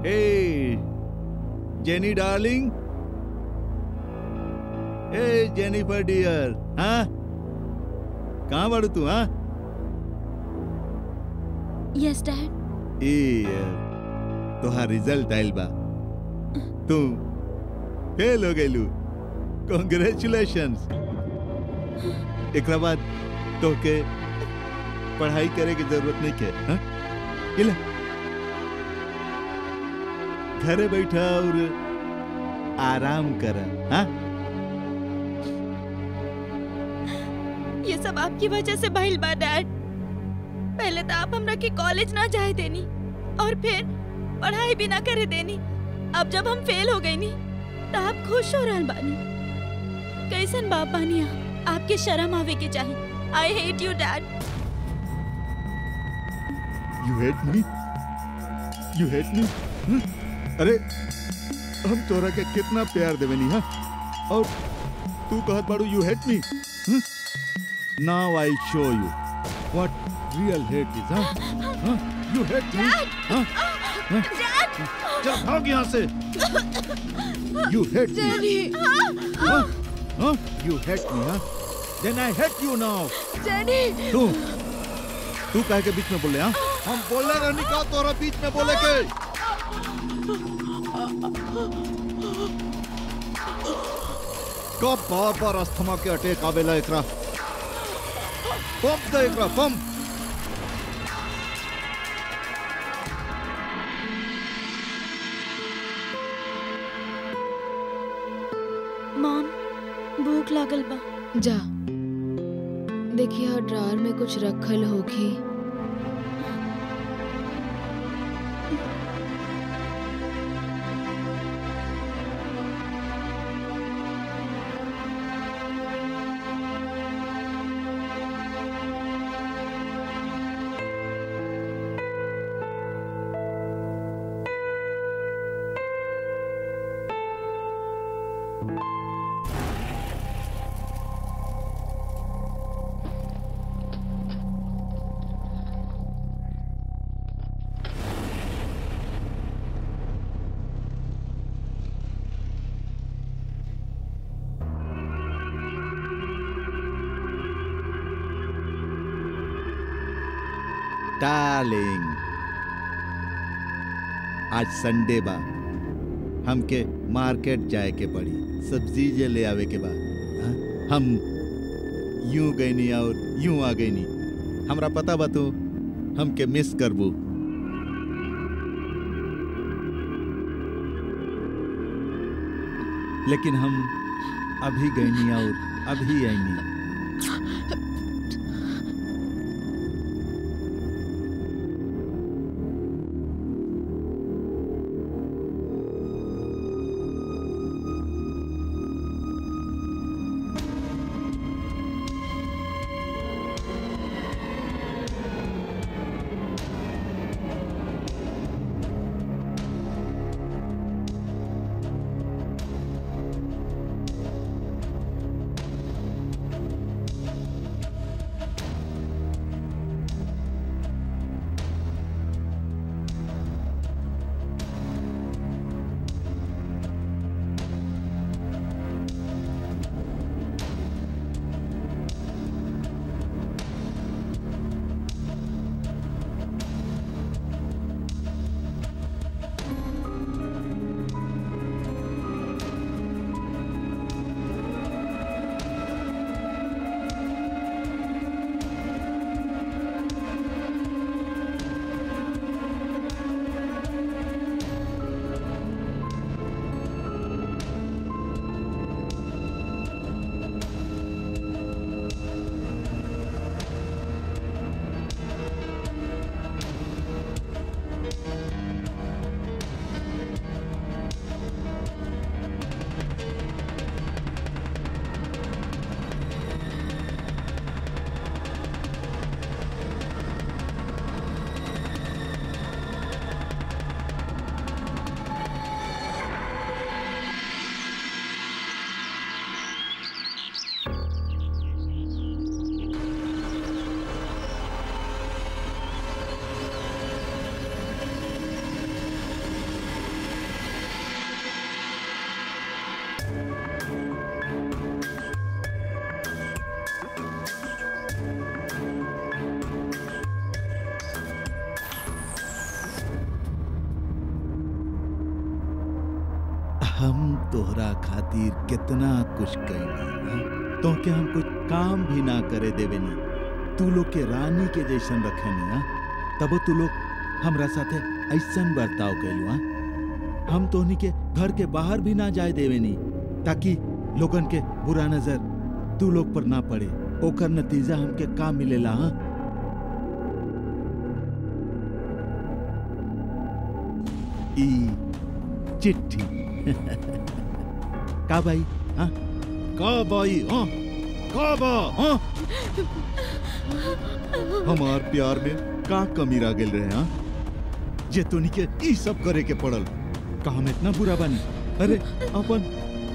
Hey, Jenny darling. Hey, Jennifer dear. हाँ? कहाँ बाड़ू तू हाँ? Yes, Dad. तोहार रिजल्ट आइल बा। तू फेल हो गइलू। Congratulations. एकरा बाद तोके पढ़ाई करे की जरूरत नहीं के। हाँ? इला घरे बैठा और आराम कर। हाँ? ये सब आपकी वजह से भइल बा डैड। पहले तो आप हमरा के कॉलेज ना जाए देनी और फिर पढ़ाई भी ना करे देनी। अब जब हम फेल हो गई नी तो आप खुश हो रहल बानी। कैसन बाप बानी आप? आपके शर्म आवे के चाहिए। I hate you, Dad. You hate me? You hate me? अरे हम तोरा के कितना प्यार देवे नी हाँ? और तू कहत बाड़ू you hate me? Now I'll show you what real hate is. हाँ? You hate me? हाँ? Dad! चल भाग यहाँ से. You hate me? हाँ? हाँ? You hate me हाँ? Then I hate you now. Daddy! तू काहे के बीच में बोले हाँ? हम बोले रहनी का तोरा बीच में बोले के? कब बार अस्थमा के अटैक आवेला एकरा? पंप दे एकरा पंप. मॉम, भूख लागल बा। जा देखिए ड्रावर में कुछ रखल होगी। डार्लिंग, आज संडे बा, हमके मार्केट जाए के पड़ी, सब्जी जे ले आवे के बाद। हम यूं गईनी और यूं आ गईनी। हमरा पता बा तू हमके मिस करबू। लेकिन हम अभी गईनी और अभी आईनी। हम तोहरा खातिर कितना कुछ कईनी, तो के हम कुछ काम भी ना करे देवेनी। तू लोग के रानी के जैसन रखेनी हा, तब तू लोग हमरा साथे ऐसन बर्ताव कैलू हा। हम तोहनी के घर के बाहर भी ना जाए देवेनी, ताकि लोगन के बुरा नजर तू लोग पर ना पड़े। ओकर नतीजा हमके का मिलेला हा? ई चिट्ठी। का भाई? हाँ का भाई? हाँ का बा? हाँ हमार प्यार में का कमी रह गेल रहे? हाँ जे तोनी के ई सब करे के पड़ल। का हम इतना बुरा बानी? अरे अपन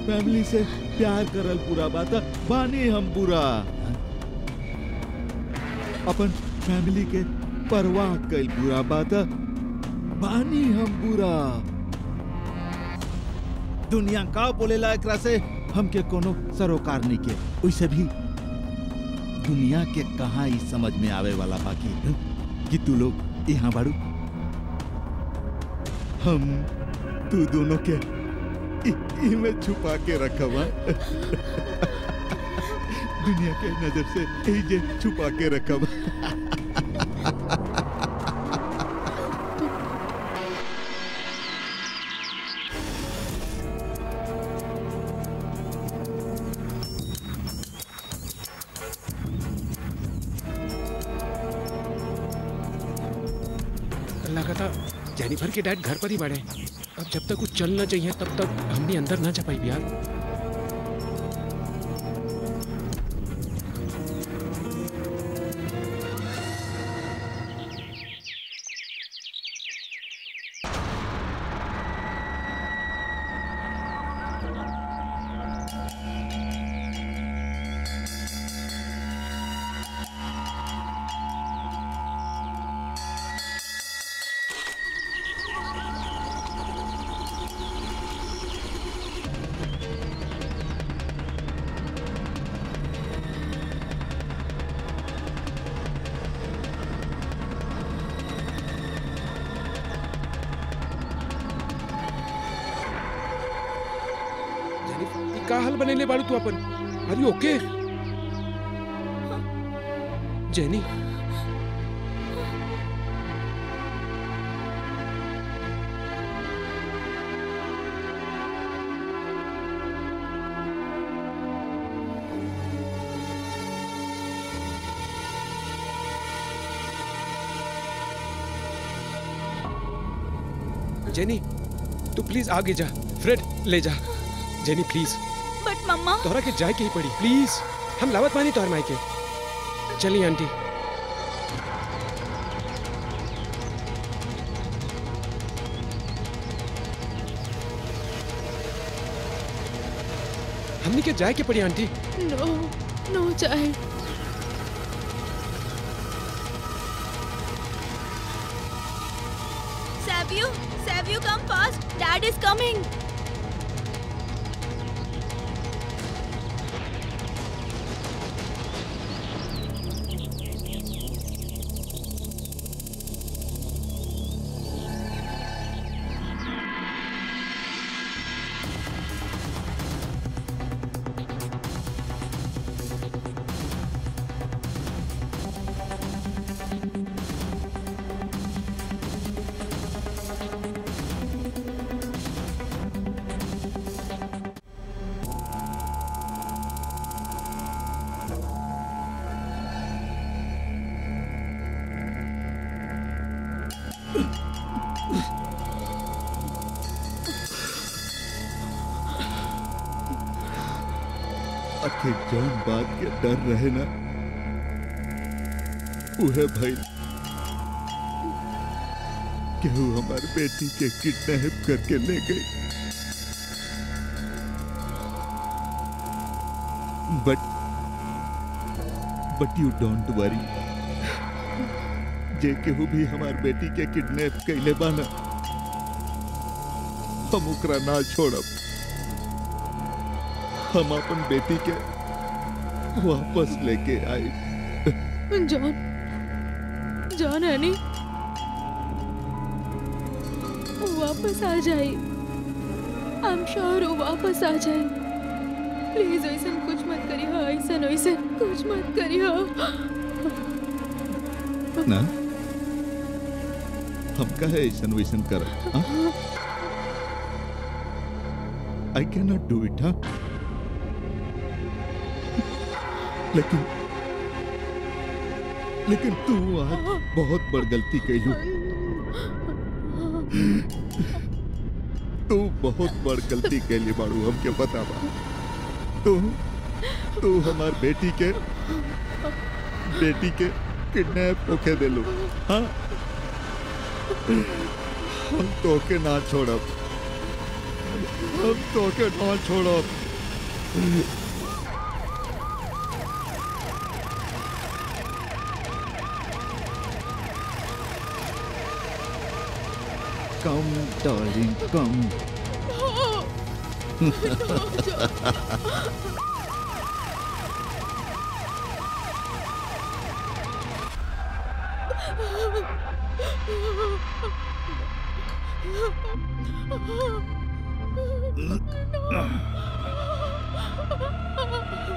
फैमिली से प्यार करल बुरा बात बानी हम बुरा? अपन फैमिली के परवाह कल बुरा बात बानी हम बुरा? दुनिया का बोलेला एकरा से हमके कोनो सरोकार नहीं के। वैसे भी दुनिया के कहाँ ही समझ में आवे वाला बाकी कि तू लोग यहाँ बाड़ू। हम तू दोनों के में छुपा के रखवा। दुनिया के नजर से जे छुपा के रखवा। जेनिफर के डैड घर पर ही बड़े। अब जब तक कुछ चलना चाहिए तब तक हमने अंदर ना जा पाई यार। का हाल बनेले बाड़ू तू अपन? आर यू ओके जेनी? जेनी तू प्लीज आगे जा, फ्रेड ले जा। Jenny please. बट मम्मा तोहरा के जाए के ही पड़ी प्लीज। हम लावत मानी तोहर माई के। चली आंटी। हमनी के जाए के पड़ी आंटी। नो नो चाहे। Savio, come fast. Dad is coming. आखिर जौन बात के डर रहे ना उहे भाई केहू हमार बेटी के किडनैप करके ले गई। बट यू डोंट वरी। जे केहू भी हमार बेटी के किडनैप कैले बाना हम ओकरा ना छोड़ब। हम अपन बेटी के वापस लेके आए। जॉन हनी वापस आ जाए। आई एम श्योर वो वापस आ जाए। प्लीज ऐसा कुछ मत करियो, ऐसा कुछ मत करियो। ना हम कहे ऐसा वैसन कर। I can not do it. हाँ, लेकिन तू आज बहुत बड़ गलती कही। तू बहुत बड़ गलती कैली बाड़ू, हमके पता बा। तू हमार बेटी के किडनैप होके देलू। हाँ, हम तोके ना छोड़ब। Come, darling, come.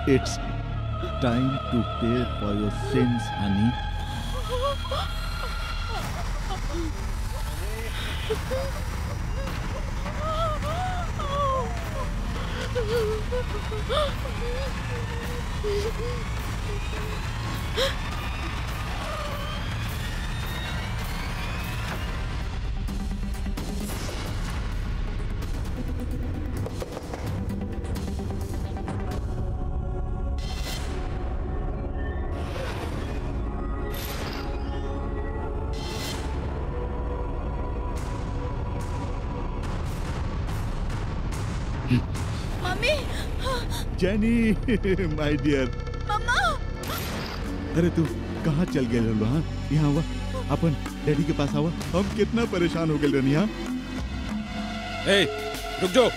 It's time to pay for your sins, honey. Mummy, Jenny, my dear. मम्मा, अरे तू कहाँ चल गए लो? हाँ, यहाँ आवा, अपन डैडी के पास आवा। हम कितना परेशान हो गए रहनी। हाँ, रुक जाओ।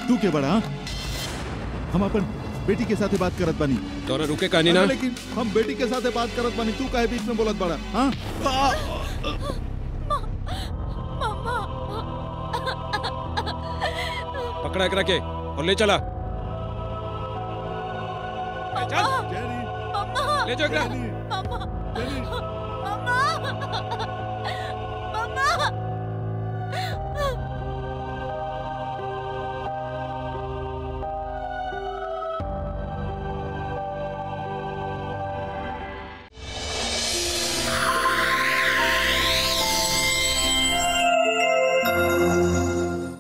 तू के बड़ा? हाँ? हम अपन बेटी के साथे बात करत बानी। तोरा रुके कहानी ना। लेकिन हम बेटी के साथे बात करत बानी, तू काहे बीच में बोलत बड़ा? हाँ, पकड़ा एकरा के और ले चला। चल, ले जाओ एकरा।